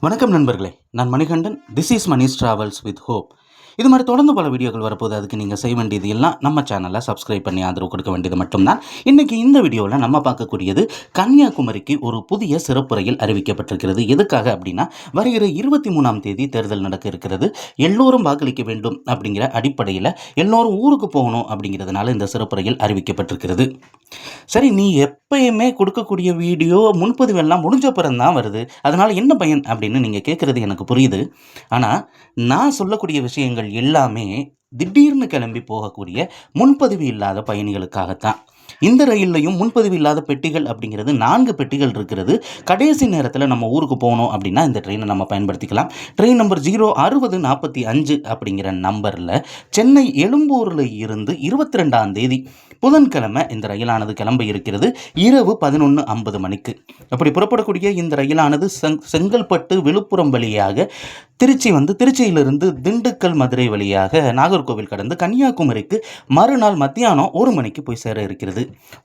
வணக்கம் நண்பர்களே, நான் Manikandan. This is Mani's travels with hope. இது மாதிரி தொடர்ந்து பல வீடியோக்கள் வரப்போது. அதுக்கு நீங்கள் செய்ய வேண்டியது எல்லாம் நம்ம சேனலை சப்ஸ்கிரைப் பண்ணி ஆதரவு கொடுக்க வேண்டியது மட்டும்தான். இன்றைக்கி இந்த வீடியோவில் நம்ம பார்க்கக்கூடியது கன்னியாகுமரிக்கு ஒரு புதிய சிறப்பு ரயில் அறிவிக்கப்பட்டிருக்கிறது. எதுக்காக அப்படின்னா, வருகிற 23ஆம் தேதி தேர்தல் நடக்க இருக்கிறது. எல்லோரும் வாக்களிக்க வேண்டும் அப்படிங்கிற அடிப்படையில் எல்லோரும் ஊருக்கு போகணும் அப்படிங்கிறதுனால இந்த சிறப்பு ரயில் அறிவிக்கப்பட்டிருக்கிறது. சரி, நீ எப்பயுமே கொடுக்கக்கூடிய வீடியோ முன்பதிவெல்லாம் முடிஞ்ச பிறகு தான் வருது, அதனால் என்ன பயன் அப்படின்னு நீங்கள் கேட்குறது எனக்கு புரியுது. ஆனால் நான் சொல்லக்கூடிய விஷயங்கள் எல்லாமே திடீர்னு கிளம்பி போகக்கூடிய முன்பதிவு இல்லாத பயணிகளுக்காகத்தான். இந்த ரயில்லையும் முன்பதிவு இல்லாத பெட்டிகள் அப்படிங்கிறது 4 பெட்டிகள் இருக்கிறது. கடைசி நேரத்தில் நம்ம ஊருக்கு போகணும் அப்படின்னா இந்த ட்ரெயினை நம்ம பயன்படுத்திக்கலாம். ட்ரெயின் நம்பர் 06045 அப்படிங்கிற நம்பரில் சென்னை எழும்பூரில் இருந்து 22ஆம் தேதி புதன்கிழமை இந்த ரயிலானது கிளம்ப இருக்கிறது. இரவு 11:50 மணிக்கு. அப்படி புறப்படக்கூடிய இந்த ரயிலானது செங்கல்பட்டு விழுப்புரம் வழியாக திருச்சி வந்து திருச்சியிலிருந்து திண்டுக்கல் மதுரை வழியாக நாகர்கோவில் கடந்து கன்னியாகுமரிக்கு மறுநாள் மத்தியானம் 1 மணிக்கு போய் சேர இருக்கிறது.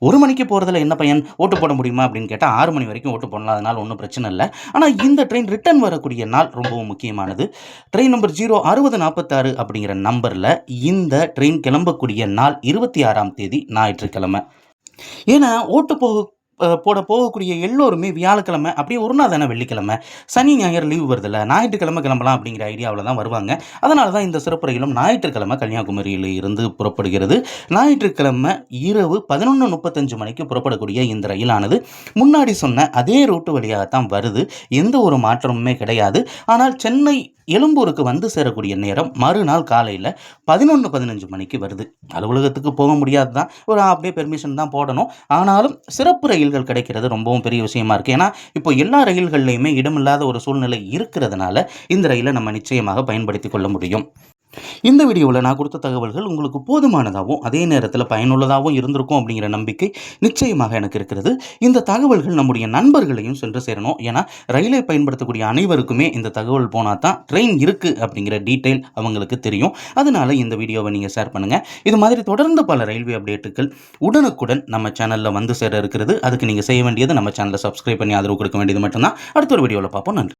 1 மணிக்கு போகிறதுல என்ன பயன்? ஓட்டு போட முடியுமா அப்படின்னு கேட்டால் 6 மணி வரைக்கும் ஓட்டு போடலாம், அதனால் ஒன்றும் பிரச்சனை இல்லை. ஆனால் இந்த ட்ரெயின் ரிட்டர்ன் வரக்கூடிய நாள் ரொம்பவும் முக்கியமானது. ட்ரெயின் நம்பர் 06046 அப்படிங்கிற நம்பரில் இந்த ட்ரெயின் கிளம்பக்கூடிய நாள் 26ஆம் தேதி ஞாயிற்றுக்கிழமை. ஏன்னா ஓட்டு போட போகக்கூடிய எல்லோருமே வியாழக்கிழமை அப்படியே ஒரு நாள் தானே வெள்ளிக்கிழமை, சனி ஞாயிறு லீவ் வருதில்ல, ஞாயிற்றுக்கிழமை கிளம்பலாம் அப்படிங்கிற ஐடியாவில் தான் வருவாங்க. அதனால தான் இந்த சிறப்பு ரயிலும் ஞாயிற்றுக்கிழமை கன்னியாகுமரியில் இருந்து புறப்படுகிறது. ஞாயிற்றுக்கிழமை இரவு 11:35 மணிக்கு புறப்படக்கூடிய இந்த ரயிலானது முன்னாடி சொன்ன அதே ரூட்டு வழியாகத்தான் வருது. எந்த ஒரு மாற்றமுமே கிடையாது. ஆனால் சென்னை எழும்பூருக்கு வந்து சேரக்கூடிய நேரம் மறுநாள் காலையில் 11:15 மணிக்கு வருது. அலுவலகத்துக்கு போக முடியாது தான், ஒரு அப்படியே பெர்மிஷன் தான் போடணும். ஆனாலும் சிறப்பு ரயில்கள் கிடைக்கிறது ரொம்பவும் பெரிய விஷயமா இருக்குது. ஏன்னா இப்போ எல்லா ரயில்கள்லையுமே இடமில்லாத ஒரு சூழ்நிலை இருக்கிறதுனால இந்த ரயிலை நம்ம நிச்சயமாக பயன்படுத்தி கொள்ள முடியும். இந்த வீடியோவில் நான் கொடுத்த தகவல்கள் உங்களுக்கு போதுமானதாகவும் அதே நேரத்தில் பயனுள்ளதாகவும் இருந்திருக்கும் அப்படிங்கிற நம்பிக்கை நிச்சயமாக எனக்கு இருக்கிறது. இந்த தகவல்கள் நம்முடைய நண்பர்களையும் சென்று சேரணும். ஏன்னா ரயிலை பயன்படுத்தக்கூடிய அனைவருக்குமே இந்த தகவல் போனால் தான் ட்ரெயின் இருக்குது அப்படிங்கிற டீட்டெயில் அவங்களுக்கு தெரியும். அதனால் இந்த வீடியோவை நீங்கள் ஷேர் பண்ணுங்கள். இது மாதிரி தொடர்ந்து பல ரயில்வே அப்டேட்டுகள் உடனுக்குடன் நம்ம சேனலில் வந்து சேர இருக்கிறது. அதுக்கு நீங்கள் செய்ய வேண்டியது நம்ம சேனலை சப்ஸ்கிரைப் பண்ணி ஆதரவு கொடுக்க வேண்டியது மட்டும்தான். அடுத்த ஒரு வீடியோவில் பார்ப்போம். நன்றி.